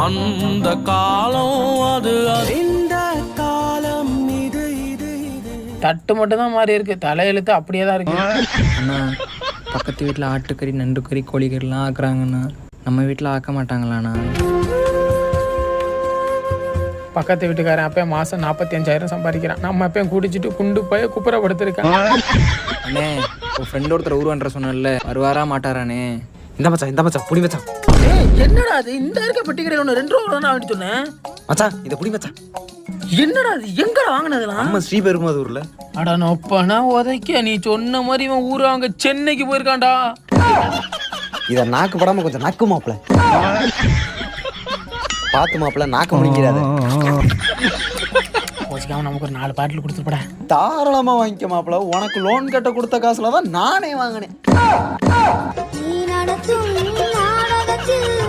அந்த காலம் அது இந்த காலம் இது இது இது. தட்டு மட்டும் தான் மாறி இருக்கு, தலையெழுத்து அப்படியே தான் இருக்கு. அண்ணா பக்கத்து வீட்டில் ஆட்டுக்கறி நண்டு கறி கோழிக்கறிலாம் ஆக்குறாங்கண்ணா, நம்ம வீட்டில் ஆக்க மாட்டாங்களாண்ணா? பக்கத்து வீட்டுக்காரன் அப்பயும் மாதம் 45,000 சம்பாதிக்கிறான். நம்ம அப்பயும் குடிச்சிட்டு குண்டு போய் குப்புறப்படுத்திருக்கான். அண்ணே உன் ஃப்ரெண்ட் ஒருத்தர் ஊருவன்ற சொன்னல, வருவாரா மாட்டாரானே? இந்த மச்சான் புடி மச்சான். என்னடா அது இந்த இருக்க பெட்டி கடையில் ஒன்று 2 ரூபா தான் வாங்கிட்டு சொன்னேன். மச்சான் இதை புடி மச்சான். என்னடா அது எங்கடா வாங்கினதுலாம்? நம்ம ஸ்ரீபெரும்புதூர்ல. அடா நொப்பனா உதைக்க, நீ சொன்ன மாதிரி இவன் ஊரு அங்க சென்னைக்கு போயிருக்கான்டா. இத நாக்கு படாம கொஞ்சம் நக்கு மாப்பிள, பாத்து மாப்பிள, நாக்க முடிக்கிறாத. கோச்சிக்காம நமக்கு ஒரு 4 பாட்டில் கொடுத்துருப்படா. தாராளமா வாங்கிக்க மாப்பிள, உனக்கு லோன் கட்ட கொடுத்த காசுல தான் நானே வாங்கினேன். நீ நடத்தும் நாடகத்தில்